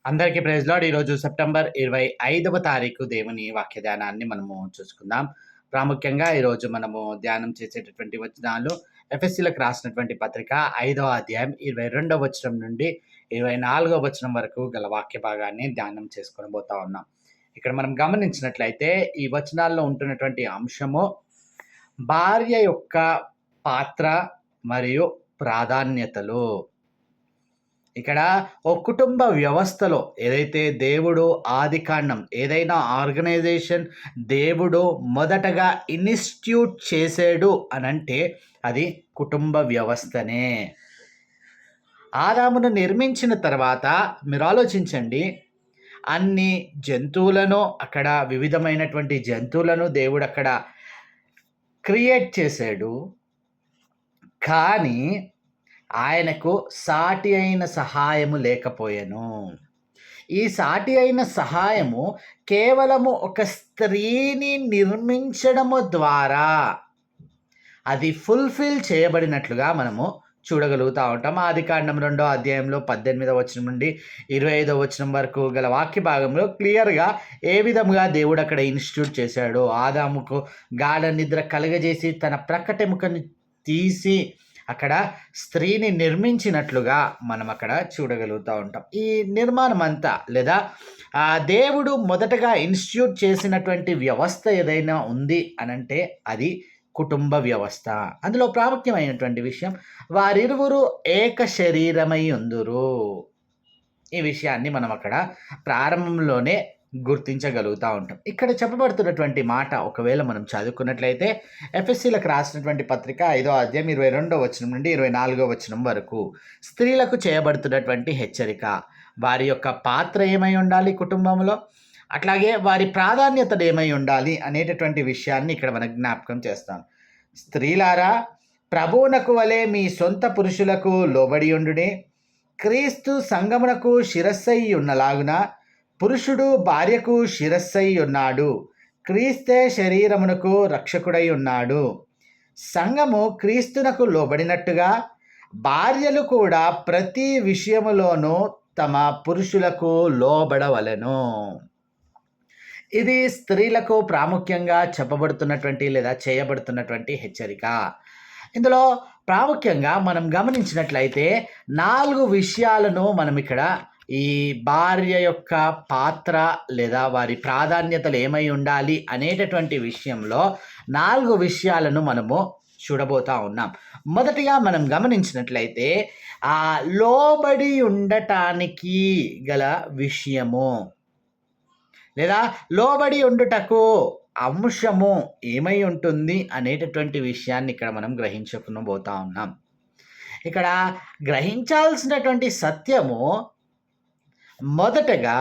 అందరికీ praise lord. ఈరోజు September 25వ తారీఖు దేవుని వాక్య ధ్యానాన్ని మనము చూసుకుందాం. ప్రాముఖ్యంగా ఈరోజు మనము ధ్యానం చేసేటటువంటి వచనాలు ఎఫెసీలకు రాసినటువంటి పత్రిక 5వ అధ్యాయం 22వ వచనం నుండి 24వ వచనం వరకు గల వాక్య భాగాన్ని ధ్యానం చేసుకొని పోతా ఉన్నాం. ఇక్కడ మనం గమనించినట్లయితే ఈ వచనాల్లో ఉంటున్నటువంటి అంశము భార్య యొక్క పాత్ర మరియు ప్రాధాన్యతలు. ఇక్కడ ఓ కుటుంబ వ్యవస్థలో ఏదైతే దేవుడు ఆదికాండం ఏదైనా ఆర్గనైజేషన్ దేవుడు మొదటగా ఇన్స్టిట్యూట్ చేసాడు అనంటే అది కుటుంబ వ్యవస్థనే. ఆదామును నిర్మించిన తర్వాత మీరు ఆలోచించండి, అన్ని జంతువులను అక్కడ వివిధమైనటువంటి జంతువులను దేవుడు అక్కడ క్రియేట్ చేశాడు. కానీ ఆయనకు సాటి అయిన సహాయము లేకపోయెను. ఈ సాటి అయిన సహాయము కేవలము ఒక స్త్రీని నిర్మించడము ద్వారా అది ఫుల్ఫిల్ చేయబడినట్లుగా మనము చూడగలుగుతూ ఉంటాం. ఆదికాండం 2వ అధ్యాయంలో 18వ వచనం నుండి 25వ వచనం వరకు గల వాక్య భాగంలో క్లియర్గా ఏ విధముగా దేవుడు అక్కడ ఇన్స్టిట్యూట్ చేశాడు. ఆదాముకు గాఢ నిద్ర కలగజేసి తన ప్రక్కటెముకని తీసి అక్కడ స్త్రీని నిర్మించినట్లుగా మనం అక్కడ చూడగలుగుతూ ఉంటాం. ఈ నిర్మాణం అంతా లేదా దేవుడు మొదటగా ఇన్స్టిట్యూట్ చేసినటువంటి వ్యవస్థ ఏదైనా ఉంది అనంటే అది కుటుంబ వ్యవస్థ. అందులో ప్రాముఖ్యమైనటువంటి విషయం వారిరువురు ఏక శరీరమై ఉందురు. ఈ విషయాన్ని మనం అక్కడ ప్రారంభంలోనే గుర్తించగలుగుతూ ఉంటాం. ఇక్కడ చెప్పబడుతున్నటువంటి మాట ఒకవేళ మనం చదువుకున్నట్లయితే ఎఫెసీలకు రాసినటువంటి పత్రిక 5వ అధ్యాయం 22వ వచనం నుండి 24వ వచనం వరకు స్త్రీలకు చేయబడుతున్నటువంటి హెచ్చరిక, వారి యొక్క పాత్ర ఏమై ఉండాలి కుటుంబంలో, అట్లాగే వారి ప్రాధాన్యతలు ఏమై ఉండాలి అనేటటువంటి విషయాన్ని ఇక్కడ మనకు జ్ఞాపకం చేస్తాం. స్త్రీలారా, ప్రభువునకు వలె మీ సొంత పురుషులకు లోబడి ఉండుడి. క్రీస్తు సంఘమునకు శిరస్సై ఉన్నలాగున పురుషుడు భార్యకు శిరస్సై ఉన్నాడు. క్రీస్తే శరీరమునకు రక్షకుడై ఉన్నాడు. సంఘము క్రీస్తునకు లోబడినట్టుగా భార్యలు కూడా ప్రతి విషయములోనూ తమ పురుషులకు లోబడవలెను. ఇది స్త్రీలకు ప్రాముఖ్యంగా చెప్పబడుతున్నటువంటి లేదా చేయబడుతున్నటువంటి హెచ్చరిక. ఇందులో ప్రాముఖ్యంగా మనం గమనించినట్లయితే 4 విషయాలను మనం ఇక్కడ ఈ భార్య యొక్క పాత్ర లేదా వారి ప్రాధాన్యతలు ఏమై ఉండాలి అనేటటువంటి విషయంలో 4 విషయాలను మనము చూడబోతా ఉన్నాం. మొదటిగా మనం గమనించినట్లయితే లోబడి ఉండటానికి గల విషయము లేదా లోబడి ఉండుటకు అంశము ఏమై ఉంటుంది అనేటటువంటి విషయాన్ని ఇక్కడ మనం గ్రహించుకుని పోతా ఉన్నాం. ఇక్కడ గ్రహించాల్సినటువంటి సత్యము మొదటగా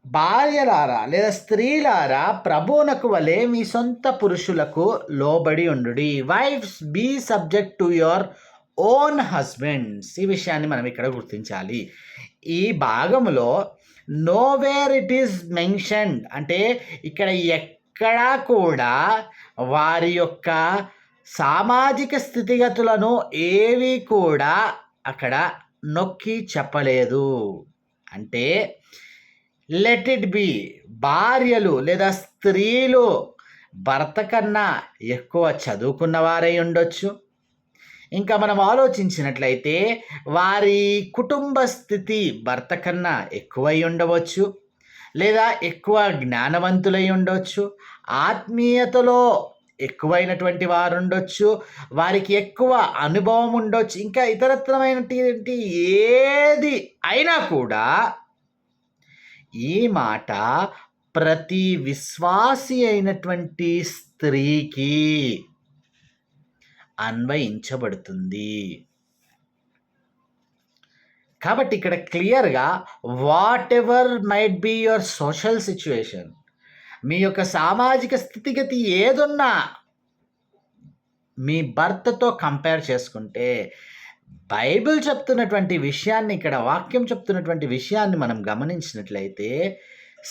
భార్యలారా లేదా స్త్రీలారా ప్రభువునకు వలె మీ సొంత పురుషులకు లోబడి ఉండుడి. Wives be subject to your own husbands. ఈ విషయాన్ని మనం ఇక్కడ గుర్తించాలి. ఈ భాగంలో నోవేర్ ఇట్ ఈస్ మెన్షన్డ్ అంటే ఇక్కడ ఎక్కడా కూడా వారి యొక్క సామాజిక స్థితిగతులను ఏవి కూడా అక్కడ నొక్కి చెప్పలేదు. అంటే లెట్ ఇట్ బి భార్యలు లేదా స్త్రీలు భర్త కన్నా ఎక్కువ చదువుకున్న వారై ఉండొచ్చు. ఇంకా మనం ఆలోచించినట్లయితే వారి కుటుంబ స్థితి భర్త కన్నా ఎక్కువై ఉండవచ్చు, లేదా ఎక్కువ జ్ఞానవంతులై ఉండవచ్చు, ఆత్మీయతలో ఎక్కువైనటువంటి వారు ఉండొచ్చు, వారికి ఎక్కువ అనుభవం ఉండొచ్చు, ఇంకా ఇతరత్రమైనటువంటి ఏది అయినా కూడా ఈ మాట ప్రతి విశ్వాసి అయినటువంటి స్త్రీకి అన్వయించబడుతుంది. కాబట్టి ఇక్కడ క్లియర్గా whatever might be your social situation, మీ యొక్క సామాజిక స్థితిగతి ఏదున్నా మీ భర్తతో కంపేర్ చేసుకుంటే బైబిల్ చెప్తున్నటువంటి విషయాన్ని ఇక్కడ వాక్యం చెప్తున్నటువంటి విషయాన్ని మనం గమనించినట్లయితే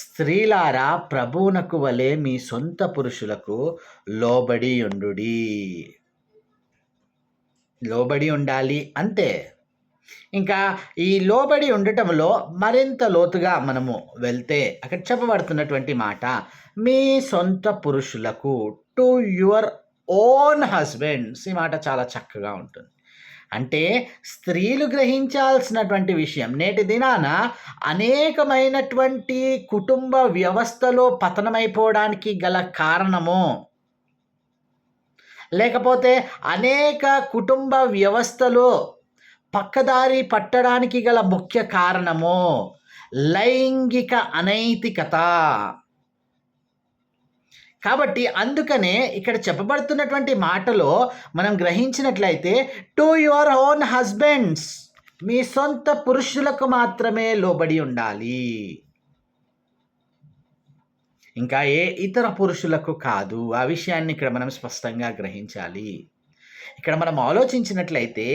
స్త్రీలారా ప్రభువునకు వలె మీ సొంత పురుషులకు లోబడి ఉండుడి. లోబడి ఉండాలి అంతే. ఇంకా ఈ లోబడి ఉండటంలో మరింత లోతుగా మనము వెళ్తే అక్కడ చెప్పబడుతున్నటువంటి మాట, మీ సొంత పురుషులకు టు యువర్ ఓన్ హస్బెండ్స్. ఈ మాట చాలా చక్కగా ఉంటుంది. అంటే స్త్రీలు గ్రహించాల్సినటువంటి విషయం, నేటి దినాన అనేకమైనటువంటి కుటుంబ వ్యవస్థలో పతనమైపోవడానికి గల కారణము, లేకపోతే అనేక కుటుంబ వ్యవస్థలో పక్కదారి పట్టడానికి గల ముఖ్య కారణము లైంగిక అనైతికత. కాబట్టి అందుకనే ఇక్కడ చెప్పబడుతున్నటువంటి మాటలో మనం గ్రహించినట్లయితే టు యువర్ ఓన్ హస్బెండ్స్, మీ సొంత పురుషులకు మాత్రమే లోబడి ఉండాలి, ఇంకా ఏ ఇతర పురుషులకు కాదు. ఆ విషయాన్ని ఇక్కడ మనం స్పష్టంగా గ్రహించాలి. ఇక్కడ మనం ఆలోచించినట్లయితే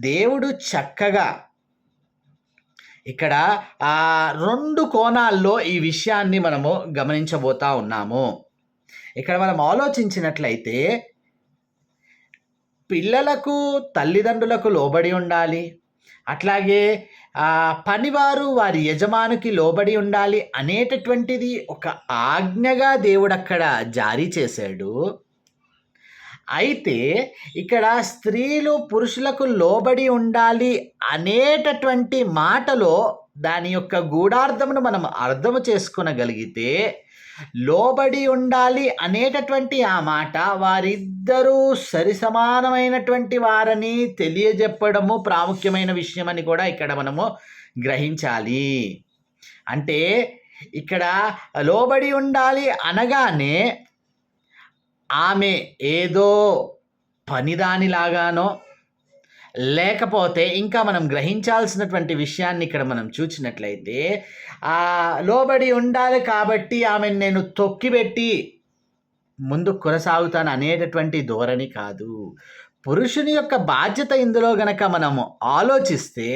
దేవుడు చక్కగా ఇక్కడ 2 కోణాల్లో ఈ విషయాన్ని మనము గమనించబోతా ఉన్నాము. ఇక్కడ మనం ఆలోచించినట్లయితే పిల్లలకు తల్లిదండ్రులకు లోబడి ఉండాలి, అట్లాగే పనివారు వారి యజమానికి లోబడి ఉండాలి అనేటటువంటిది ఒక ఆజ్ఞగా దేవుడు అక్కడ జారీ చేశాడు. అయితే ఇక్కడ స్త్రీలు పురుషులకు లోబడి ఉండాలి అనేటటువంటి మాటలో దాని యొక్క గూఢార్థమును మనం అర్థము చేసుకొనగలిగితే, లోబడి ఉండాలి అనేటటువంటి ఆ మాట వారిద్దరూ సరి సమానమైనటువంటి వారని తెలియజెప్పడము ప్రాముఖ్యమైన విషయం అని కూడా ఇక్కడ మనము గ్రహించాలి. అంటే ఇక్కడ లోబడి ఉండాలి అనగానే ఆమె ఏదో పనిదానిలాగానో, లేకపోతే ఇంకా మనం గ్రహించాల్సినటువంటి విషయాన్ని ఇక్కడ మనం చూసినట్లయితే లోబడి ఉండాలి కాబట్టి ఆమెను నేను తొక్కిపెట్టి ముందు కొనసాగుతాను అనేటటువంటి ధోరణి కాదు. పురుషుని యొక్క బాధ్యత ఇందులో గనక మనము ఆలోచిస్తే,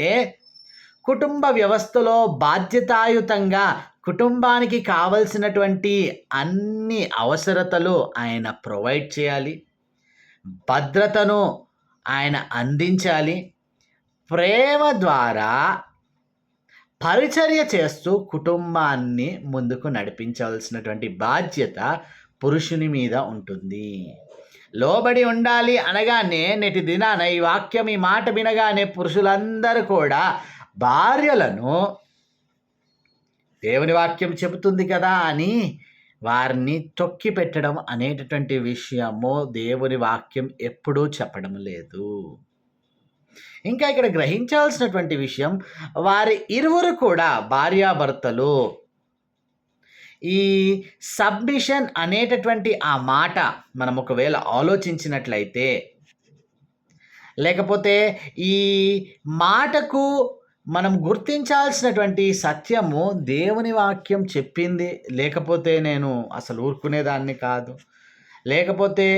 కుటుంబ వ్యవస్థలో బాధ్యతాయుతంగా కుటుంబానికి కావలసినటువంటి అన్ని అవసరతలు ఆయన ప్రొవైడ్ చేయాలి, భద్రతను ఆయన అందించాలి, ప్రేమ ద్వారా పరిచర్య చేస్తూ కుటుంబాన్ని ముందుకు నడిపించాల్సినటువంటి బాధ్యత పురుషుని మీద ఉంటుంది. లోబడి ఉండాలి అనగానే నేటి దినాన ఈ వాక్యం, ఈ మాట వినగానే పురుషులందరూ కూడా భార్యలను దేవుని వాక్యం చెబుతుంది కదా అని వారిని తొక్కి పెట్టడం అనేటటువంటి విషయము దేవుని వాక్యం ఎప్పుడూ చెప్పడం లేదు. ఇంకా ఇక్కడ గ్రహించాల్సినటువంటి విషయం, వారి ఇరువురు కూడా భార్యాభర్తలు ఈ సబ్మిషన్ అనేటటువంటి ఆ మాట మనం ఒకవేళ ఆలోచించినట్లయితే, లేకపోతే ఈ మాటకు మనం గుర్తించాల్సినటువంటి సత్యము దేవుని వాక్యం చెప్పింది, లేకపోతే నేను అసలు ఊరుకునేదాన్ని కాదు, లేకపోతే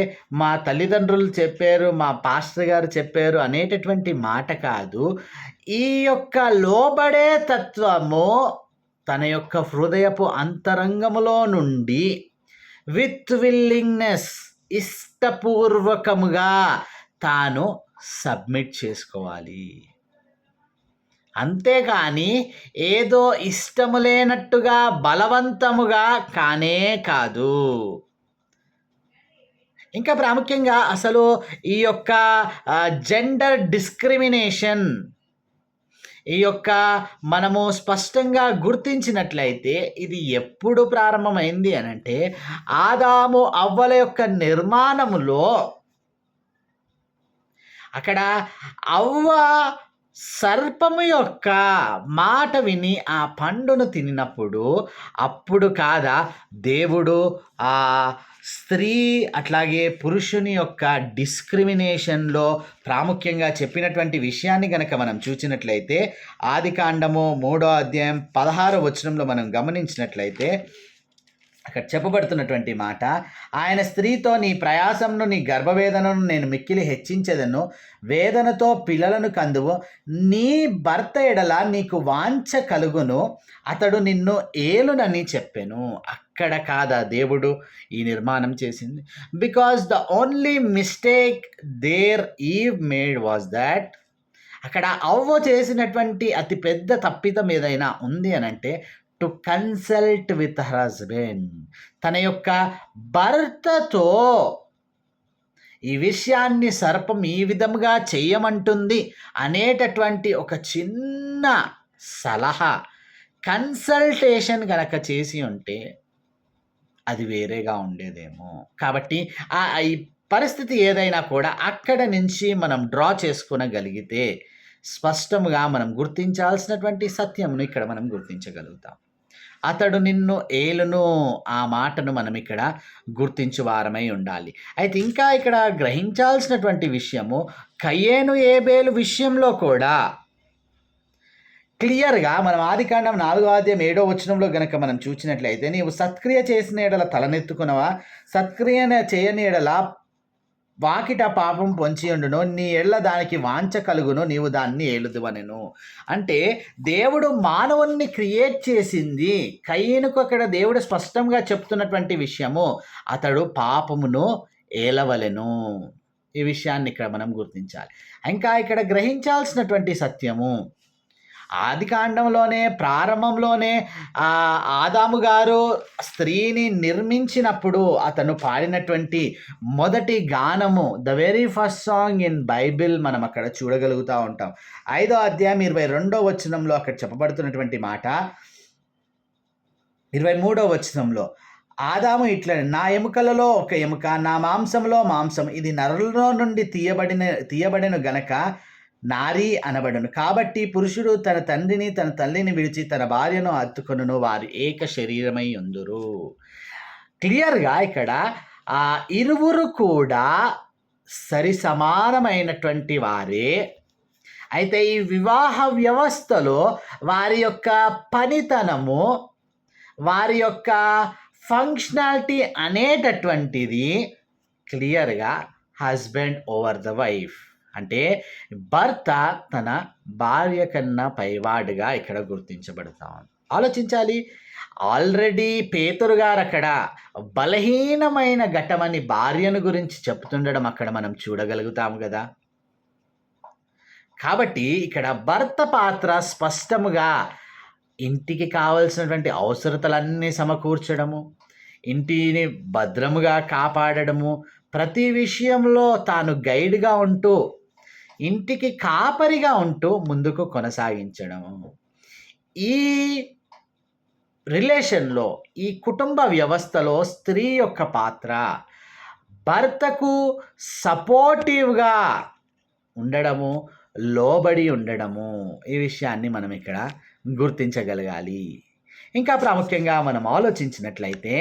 మా తల్లిదండ్రులు చెప్పారు, మా పాస్టర్ గారు చెప్పారు అనేటటువంటి మాట కాదు. ఈ యొక్క లోబడే తత్వము తన యొక్క హృదయపు అంతరంగములో నుండి విత్ విల్లింగ్నెస్, ఇష్టపూర్వకముగా తాను సబ్మిట్ చేసుకోవాలి. అంతేకాని ఏదో ఇష్టము లేనట్టుగా బలవంతముగా కానే కాదు. ఇంకా ప్రాముఖ్యంగా అసలు ఈ యొక్క జెండర్ డిస్క్రిమినేషన్, ఈ యొక్క మనము స్పష్టంగా గుర్తించినట్లయితే ఇది ఎప్పుడు ప్రారంభమైంది అనంటే, ఆదాము అవ్వల యొక్క నిర్మాణములో అక్కడ అవ్వ సర్పము యొక్క మాట విని ఆ పండును తినినప్పుడు, అప్పుడు కాదా దేవుడు ఆ స్త్రీ అట్లాగే పురుషుని యొక్క డిస్క్రిమినేషన్లో ప్రాముఖ్యంగా చెప్పినటువంటి విషయాన్ని గనక మనం చూసినట్లయితే, ఆదికాండము 3వ అధ్యాయం 16వ వచనంలో మనం గమనించినట్లయితే అక్కడ చెప్పబడుతున్నటువంటి మాట, ఆయన స్త్రీతో, నీ ప్రయాసంను నీ గర్భవేదనను నేను మిక్కిలి హెచ్చించెదను, వేదనతో పిల్లలను కందువు, నీ భర్త ఎడల నీకు వాంఛ కలుగును, అతడు నిన్ను ఏలునని చెప్పెను. అక్కడ కాదా దేవుడు ఈ నిర్మాణం చేసింది? Because the only mistake there Eve made was that అక్కడ అవ్వ చేసినటువంటి అతి పెద్ద తప్పిదం ఏదైనా ఉంది అనంటే to consult with her husband, తన యొక్క భర్తతో ఈ విషయాన్ని సర్పం ఈ విధముగా చేయమంటుంది అనేటటువంటి ఒక చిన్న సలహా కన్సల్టేషన్ గనక చేసి ఉంటే అది వేరేగా ఉండేదేమో. కాబట్టి ఈ పరిస్థితి ఏదైనా కూడా అక్కడ నుంచి మనం డ్రా చేసుకొనగలిగితే స్పష్టంగా మనం గుర్తించాల్సినటువంటి సత్యమును ఇక్కడ మనం గుర్తించగలుగుతాం. అతడు నిన్ను ఏలును, ఆ మాటను మనం ఇక్కడ గుర్తించువారమై ఉండాలి. అయితే ఇంకా ఇక్కడ గ్రహించాల్సినటువంటి విషయము కయ్యేను ఏబేలు విషయంలో కూడా క్లియర్‌గా మనం ఆదికాండం 4వ అధ్యాయం 7వ వచనంలో గనక మనం చూచినట్లయితే, నీవు సత్క్రియ చేసిన యెడల తలనెత్తుకొనవా, సత్క్రియ చేయని యెడల వాకిట పాపం పొంచి ఉండును, నీ ఎడల దానికి వాంఛ కలుగును, నీవు దాన్ని ఏలుదువనెను. అంటే దేవుడు మానవుణ్ణి క్రియేట్ చేసింది, కయ్యనుకు అక్కడ దేవుడు స్పష్టంగా చెప్తున్నటువంటి విషయము, అతడు పాపమును ఏలవలెను. ఈ విషయాన్ని ఇక్కడ మనం గుర్తించాలి. ఇంకా ఇక్కడ గ్రహించాల్సినటువంటి సత్యము, ఆదికాండంలోనే ప్రారంభంలోనే ఆదాము గారు స్త్రీని నిర్మించినప్పుడు అతను పాడినటువంటి మొదటి గానము, the very first song in Bible మనం అక్కడ చూడగలుగుతూ ఉంటాం. 5వ అధ్యాయం 22వ వచనంలో అక్కడ చెప్పబడుతున్నటువంటి మాట, 23వ వచనంలో ఆదాము ఇట్లా, నా ఎముకలలో ఒక ఎముక, నా మాంసంలో మాంసం, ఇది నరులలో నుండి తీయబడిన గనక నారీ అనబడును. కాబట్టి పురుషుడు తన తండ్రిని తన తల్లిని విడిచి తన భార్యను హత్తుకొనును, వారు ఏక శరీరమై ఉందురు. క్లియర్‌గా ఇక్కడ ఇరువురు కూడా సరి సమానమైనటువంటి వారే. అయితే ఈ వివాహ వ్యవస్థలో వారి యొక్క పనితనము, వారి యొక్క ఫంక్షనాలిటీ అనేటటువంటిది క్లియర్‌గా హస్బెండ్ ఓవర్ ద వైఫ్, అంటే భర్త తన భార్య కన్నా పైవాడుగా ఇక్కడ గుర్తించబడతాం. ఆలోచించాలి. ఆల్రెడీ పేతురు గారు అక్కడ బలహీనమైన ఘటమని భార్యను గురించి చెప్తుండడం అక్కడ మనం చూడగలుగుతాం కదా. కాబట్టి ఇక్కడ భర్త పాత్ర స్పష్టముగా ఇంటికి కావలసినటువంటి అవసరతలన్నీ సమకూర్చడము, ఇంటిని భద్రముగా కాపాడడము, ప్రతి విషయంలో తాను గైడ్గా ఉంటూ ఇంటికి కాపరిగా ఉంటూ ముందుకు కొనసాగించడము. ఈ రిలేషన్లో, ఈ కుటుంబ వ్యవస్థలో స్త్రీ యొక్క పాత్ర భర్తకు సపోర్టివ్గా ఉండడము, లోబడి ఉండడము, ఈ విషయాన్ని మనం ఇక్కడ గుర్తించగలగాలి. ఇంకా ప్రాముఖ్యంగా మనం ఆలోచించినట్లయితే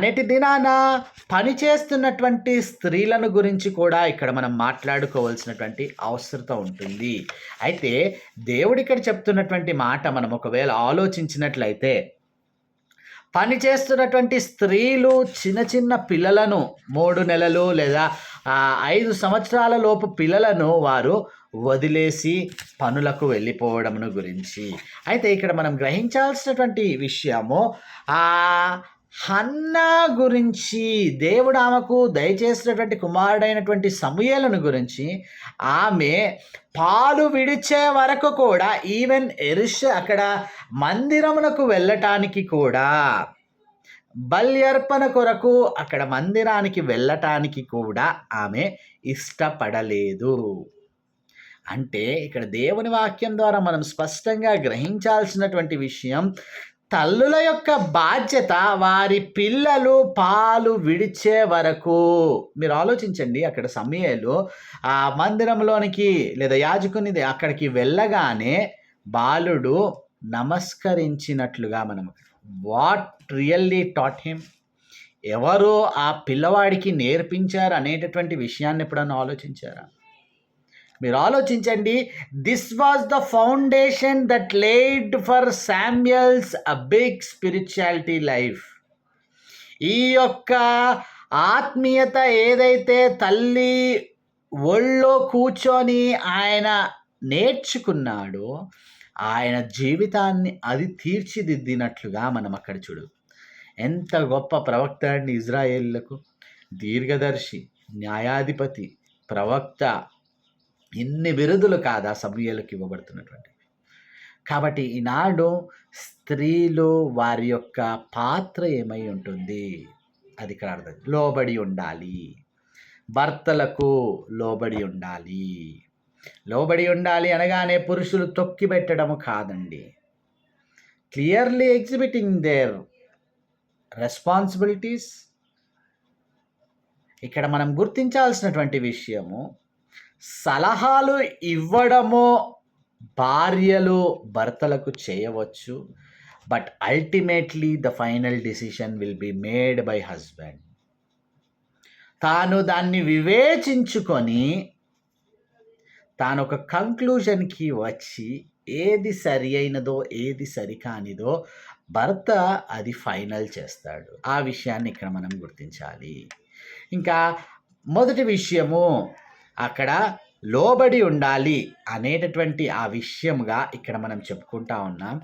నేటి దినాన పనిచేస్తున్నటువంటి స్త్రీలను గురించి కూడా ఇక్కడ మనం మాట్లాడుకోవాల్సినటువంటి అవసరం ఉంటుంది. అయితే దేవుడు ఇక్కడ చెప్తున్నటువంటి మాట మనం ఒకవేళ ఆలోచించినట్లయితే, పని చేస్తున్నటువంటి స్త్రీలు చిన్న చిన్న పిల్లలను, 3 నెలలు లేదా 5 సంవత్సరాల లోపు పిల్లలను వారు వదిలేసి పనులకు వెళ్ళిపోవడమును గురించి. అయితే ఇక్కడ మనం గ్రహించాల్సినటువంటి విషయము, హన్నా గురించి, దేవుడు ఆమెకు దయచేసినటువంటి కుమారుడైనటువంటి సమూయేలును గురించి, ఆమె పాలు విడిచే వరకు కూడా, ఈవెన్ అక్కడ మందిరమునకు వెళ్ళటానికి కూడా, బల్యర్పణ కొరకు అక్కడ మందిరానికి వెళ్ళటానికి కూడా ఆమె ఇష్టపడలేదు. అంటే ఇక్కడ దేవుని వాక్యం ద్వారా మనం స్పష్టంగా గ్రహించాల్సినటువంటి విషయం, తల్లుల యొక్క బాధ్యత వారి పిల్లలు పాలు విడిచే వరకు. మీరు ఆలోచించండి, అక్కడ సమూయేలు మందిరంలోనికి లేదా యాజకుని అక్కడికి వెళ్ళగానే బాలుడు నమస్కరించినట్లుగా మనం, వాట్ రియల్లీ టాట్ హిమ్, ఎవరు ఆ పిల్లవాడికి నేర్పించారు అనేటటువంటి విషయాన్ని ఎప్పుడన్నా ఆలోచించారా? మీరు ఆలోచించండి. This was the foundation that laid for Samuel's big spirituality life. ఈ యొక్క ఆత్మీయత ఏదైతే తల్లి ఒళ్ళో కూర్చొని ఆయన నేర్చుకున్నాడో, ఆయన జీవితాన్ని అది తీర్చిదిద్దినట్లుగా మనం అక్కడ చూడు. ఎంత గొప్ప ప్రవక్త అండి! ఇజ్రాయేలులకు దీర్ఘదర్శి, న్యాయాధిపతి, ప్రవక్త, ఇన్ని బిరుదులు కాదా సమూయేలుకి ఇవ్వబడుతున్నటువంటి. కాబట్టి ఈనాడు స్త్రీలు వారి యొక్క పాత్ర ఏమై ఉంటుంది అది ఇక్కడ అర్థం. లోబడి ఉండాలి, భర్తలకు లోబడి ఉండాలి. లోబడి ఉండాలి అనగానే పురుషులు తొక్కి పెట్టడము కాదండి. Clearly exhibiting their responsibilities. ఇక్కడ మనం గుర్తించాల్సినటువంటి విషయము, సలహాలు ఇవ్వడము భార్యలు భర్తలకు చేయవచ్చు, but ultimately the final decision will be made by husband. తాను దాన్ని వివేచించుకొని తాను ఒక కంక్లూజన్కి వచ్చి ఏది సరి అయినదో ఏది సరికానిదో భర్త అది ఫైనల్ చేస్తాడు. ఆ విషయాన్ని ఇక్కడ మనం గుర్తించాలి. ఇంకా మొదటి విషయము అక్కడ లోబడి ఉండాలి అనేటటువంటి ఆ విషయముగా ఇక్కడ మనం చెప్పుకుంటా ఉన్నాం.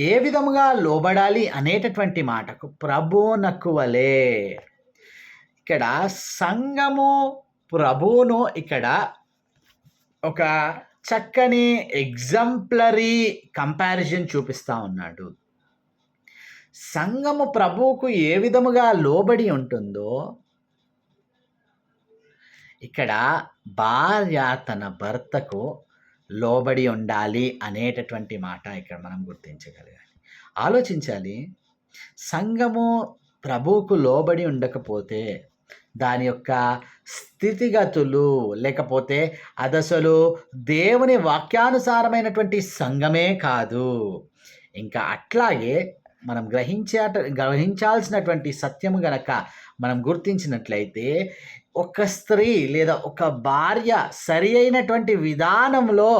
ఏ విధముగా లోబడాలి అనేటటువంటి మాటకు ప్రభువునకు వలె. ఇక్కడ సంఘము ప్రభువును ఇక్కడ ఒక చక్కని ఎగ్జాంపులరీ కంపారిజన్ చూపిస్తూ ఉన్నాడు. సంఘము ప్రభువుకు ఏ విధముగా లోబడి ఉంటుందో ఇక్కడ భార్య తన భర్తకు లోబడి ఉండాలి అనేటటువంటి మాట ఇక్కడ మనం గుర్తించగలగాలి. ఆలోచించాలి, సంఘము ప్రభువుకు లోబడి ఉండకపోతే దాని యొక్క స్థితిగతులు, లేకపోతే అదసలు దేవుని వాక్యానుసారమైనటువంటి సంఘమే కాదు. ఇంకా అట్లాగే మనం గ్రహించాల్సినటువంటి సత్యము గనక మనం గుర్తించినట్లయితే ఒక స్త్రీ లేదా ఒక భార్య సరి అయినటువంటి విధానంలో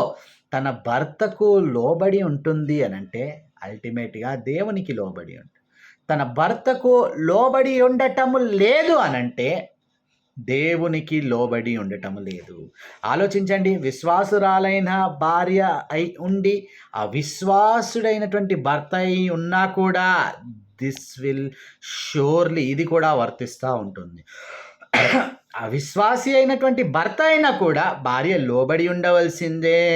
తన భర్తకు లోబడి ఉంటుంది అనంటే అల్టిమేట్గా దేవునికి లోబడి ఉంటుంది. తన భర్తకు లోబడి ఉండటము లేదు అనంటే దేవునికి లోబడి ఉండటము లేదు. ఆలోచించండి, విశ్వాసురాలైన భార్య అయి ఉండి అవిశ్వాసుడైనటువంటి భర్త అయి ఉన్నా కూడా దిస్ విల్ షూర్లీ ఇది కూడా వర్తిస్తూ ఉంటుంది. అవిశ్వాసి అయినటువంటి భర్త అయినా కూడా భార్య లోబడి ఉండవలసిందే.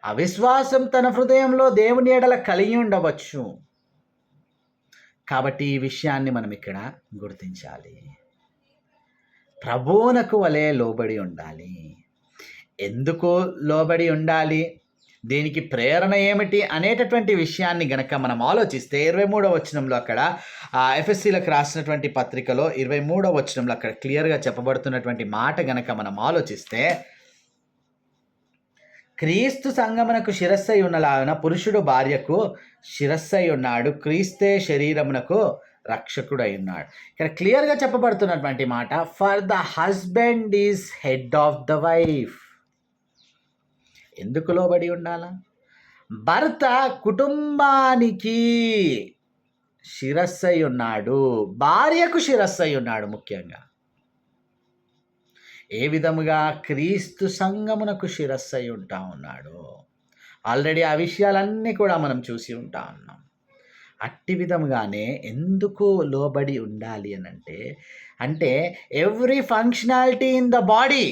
అవిశ్వాసం తన హృదయంలో దేవుని ఎడల కలిగి ఉండవచ్చు. కాబట్టి ఈ విషయాన్ని మనం ఇక్కడ గుర్తించాలి. ప్రభువునకు వలె లోబడి ఉండాలి. ఎందుకు లోబడి ఉండాలి, దీనికి ప్రేరణ ఏమిటి అనేటటువంటి విషయాన్ని గనక మనం ఆలోచిస్తే 23వ వచనంలో అక్కడ ఎఫెసీలకు రాసినటువంటి పత్రికలో 23వ వచనంలో అక్కడ క్లియర్గా చెప్పబడుతున్నటువంటి మాట గనక మనం ఆలోచిస్తే, క్రీస్తు సంగమునకు శిరస్సై ఉన్నలాగున పురుషుడు భార్యకు శిరస్సై ఉన్నాడు, క్రీస్తే శరీరమునకు రక్షకుడై ఉన్నాడు. ఇక్కడ క్లియర్గా చెప్పబడుతున్నటువంటి మాట, for the husband is head of the wife. ఎందుకు లోబడి ఉండాలా? భర్త కుటుంబానికి శిరస్సై ఉన్నాడు, భార్యకు శిరస్సై ఉన్నాడు. ముఖ్యంగా ఏ విధముగా క్రీస్తు సంఘమునకు శిరస్సై ఉంటా ఉన్నాడు. ఆల్రెడీ ఆ విషయాలన్నీ కూడా మనం చూసి ఉంటా ఉన్నాం. అట్టి విధముగానే ఎందుకు లోబడి ఉండాలి అంటే every functionality in the body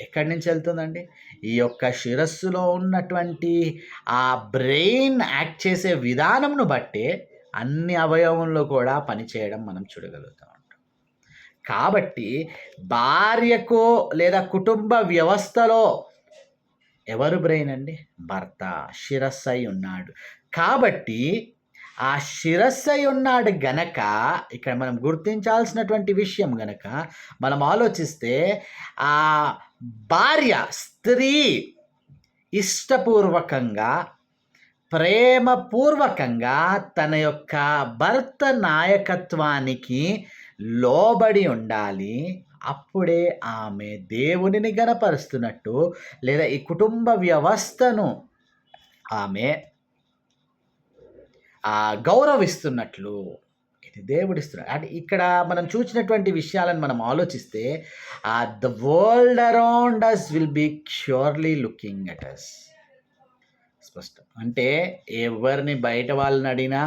ఎక్కడి నుంచి వెళ్తుందండి? ఈ యొక్క శిరస్సులో ఉన్నటువంటి ఆ బ్రెయిన్ యాక్ట్ చేసే విధానంను బట్టే అన్ని అవయవంలో కూడా పనిచేయడం మనం చూడగలుగుతాం. కాబట్టి భార్యకు లేదా కుటుంబ వ్యవస్థలో ఎవరు బ్రెయిన్ అండి? భర్త శిరస్సై ఉన్నాడు. కాబట్టి ఆ శిరస్సై ఉన్నాడు గనక ఇక్కడ మనం గుర్తించాల్సినటువంటి విషయం గనక మనం ఆలోచిస్తే, ఆ భార్య స్త్రీ ఇష్టపూర్వకంగా ప్రేమపూర్వకంగా తన యొక్క భర్త నాయకత్వానికి లోబడి ఉండాలి. అప్పుడే ఆమె దేవునిని గణపరుస్తున్నట్టు లేదా ఈ కుటుంబ వ్యవస్థను ఆమె గౌరవిస్తున్నట్లు ఇది దేవుడిస్తున్నాడు. అంటే ఇక్కడ మనం చూసినటువంటి విషయాలను మనం ఆలోచిస్తే the world around us will be surely looking at us. స్పష్టం అంటే ఎవరిని బయట వాళ్ళని అడిగినా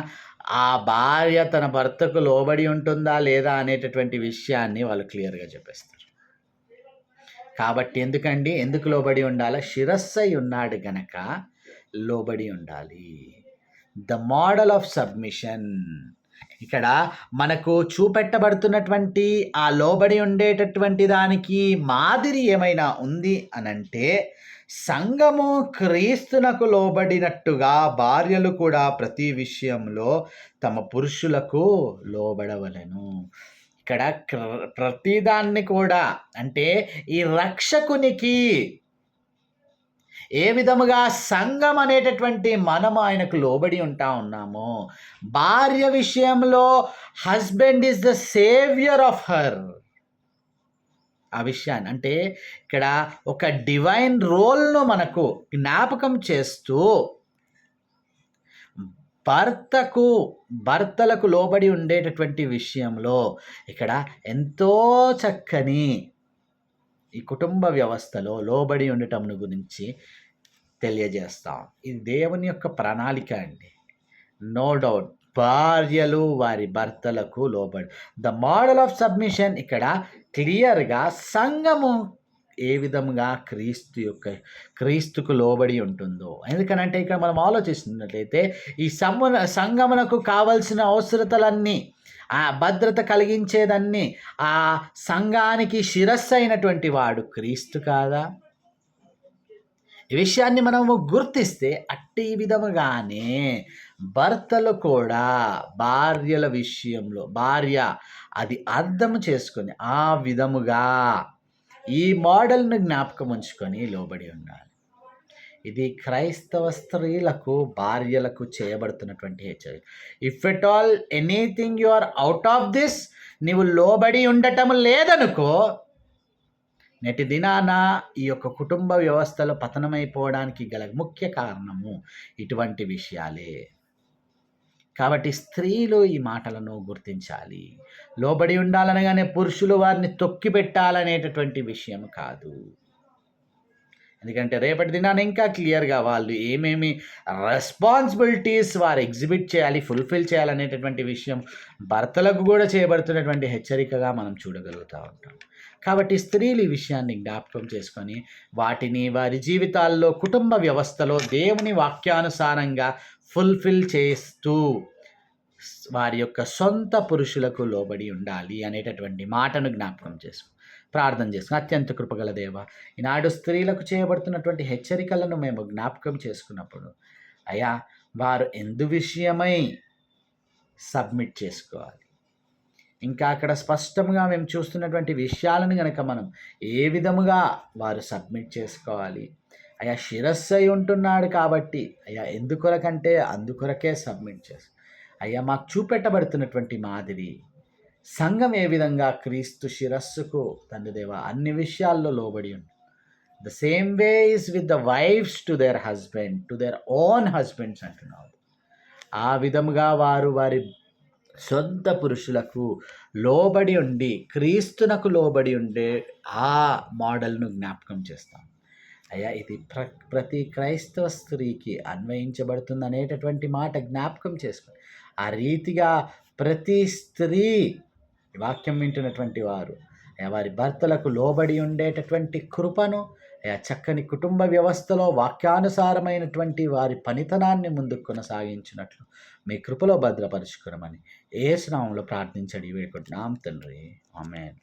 ఆ భార్య తన భర్తకు లోబడి ఉంటుందా లేదా అనేటటువంటి విషయాన్ని వాళ్ళు క్లియర్గా చెప్పేస్తారు. కాబట్టి ఎందుకు లోబడి ఉండాలి? శిరస్సై ఉన్నాడు గనక లోబడి ఉండాలి. The model of submission. ఇక్కడ మనకు చూపెట్టబడుతున్నటువంటి ఆ లోబడి ఉండేటటువంటి దానికి మాదిరి ఏమైనా ఉంది అనంటే, సంఘము క్రీస్తునకు లోబడినట్టుగా భార్యలు కూడా ప్రతి విషయంలో తమ పురుషులకు లోబడవలెను. ఇక్కడ ప్రతిదాన్ని కూడా అంటే ఈ రక్షకునికి ఏ విధముగా సంఘం అనేటటువంటి మనము ఆయనకు లోబడి ఉంటా ఉన్నామో, భార్య విషయంలో husband is the saviour of her. ఆ విషయాన్ని అంటే ఇక్కడ ఒక డివైన్ రోల్ను మనకు జ్ఞాపకం చేస్తూ భర్తలకు లోబడి ఉండేటటువంటి విషయంలో ఇక్కడ ఎంతో చక్కని ఈ కుటుంబ వ్యవస్థలో లోబడి ఉండటం గురించి తెలియజేస్తాం. ఇది దేవుని యొక్క ప్రణాళిక అండి. నో డౌట్ భార్యలు వారి భర్తలకు లోబడి. ద మోడల్ ఆఫ్ సబ్మిషన్ ఇక్కడ క్లియర్గా సంఘము ఏ విధంగా క్రీస్తుకు లోబడి ఉంటుందో. ఎందుకనంటే ఇక్కడ మనం ఆలోచిస్తున్నట్లయితే ఈ సంఘమునకు కావలసిన అవసరతలన్నీ, ఆ భద్రత కలిగించేదన్నీ, ఆ సంఘానికి శిరస్సు అయినటువంటి వాడు క్రీస్తు కాదా? ఈ విషయాన్ని మనము గుర్తిస్తే అట్టి విధముగానే భర్తలు కూడా భార్యల విషయంలో భార్య అది అర్థం చేసుకొని ఆ విధముగా ఈ మోడల్ను జ్ఞాపకం ఉంచుకొని లోబడి ఉండాలి. ఇది క్రైస్తవ స్త్రీలకు భార్యలకు చేయబడుతున్నటువంటి హెచ్చరిక. If at all anything you are out of this, నీవు లోబడి ఉండటం లేదనుకో, నేటి దినాన ఈ యొక్క కుటుంబ వ్యవస్థలో పతనమైపోవడానికి గల ముఖ్య కారణము ఇటువంటి విషయాలే. కాబట్టి స్త్రీలు ఈ మాటలను గుర్తించాలి. లోబడి ఉండాలనగానే పురుషులు వారిని తొక్కి పెట్టాలనేటటువంటి విషయం కాదు. ఎందుకంటే రేపటి దినాన ఇంకా క్లియర్గా వాళ్ళు ఏమేమి రెస్పాన్సిబిలిటీస్ వారు ఎగ్జిబిట్ చేయాలి, ఫుల్ఫిల్ చేయాలనేటటువంటి విషయం భర్తలకు కూడా చేయబడుతున్నటువంటి హెచ్చరికగా మనం చూడగలుగుతూ ఉంటాం. కాబట్టి స్త్రీలు ఈ విషయాన్ని జ్ఞాపకం చేసుకొని వాటిని వారి జీవితాల్లో కుటుంబ వ్యవస్థలో దేవుని వాక్యానుసారంగా ఫుల్ఫిల్ చేస్తూ వారి యొక్క సొంత పురుషులకు లోబడి ఉండాలి అనేటటువంటి మాటను జ్ఞాపకం చేసుకుని ప్రార్థన చేసుకుని, అత్యంత కృపగల దేవ, ఈనాడు స్త్రీలకు చేయబడుతున్నటువంటి హెచ్చరికలను మేము జ్ఞాపకం చేసుకున్నప్పుడు అయ్యా వారు ఎందు విషయమై సబ్మిట్ చేసుకోవాలి, ఇంకా అక్కడ స్పష్టంగా మేము చూస్తున్నటువంటి విషయాలను కనుక మనం ఏ విధముగా వారు సబ్మిట్ చేసుకోవాలి. అయ్యా శిరస్సు అయి ఉంటున్నాడు కాబట్టి అయ్యా ఎందుకొరకంటే అందుకొరకే సబ్మిట్ చేసు. అయ్యా మాకు చూపెట్టబడుతున్నటువంటి మాదిరి సంఘం ఏ విధంగా క్రీస్తు శిరస్సుకు తండ్రి దేవ అన్ని విషయాల్లో లోబడి ఉంది. The same way is with the wives to their husband, to their own husbands అంటున్నారు. ఆ విధముగా వారు వారి సొంత పురుషులకు లోబడి ఉండి క్రీస్తునకు లోబడి ఉండే ఆ మోడల్ను జ్ఞాపకం చేస్తాం. అయ్యా ఇది ప్రతి క్రైస్తవ స్త్రీకి అన్వయించబడుతుంది అనేటటువంటి మాట జ్ఞాపకం చేసుకుని ఆ రీతిగా ప్రతి స్త్రీ వాక్యం వింటున్నటువంటి వారు వారి భర్తలకు లోబడి ఉండేటటువంటి కృపను చక్కని కుటుంబ వ్యవస్థలో వాక్యానుసారమైనటువంటి వారి పనితనాన్ని ముందుకు కొనసాగించినట్లు మీ కృపలో భద్రపరుచుకునమని యేసు నామములో ప్రార్థించడి వేడుకుంటున్నాం తండ్రి. ఆమేన్.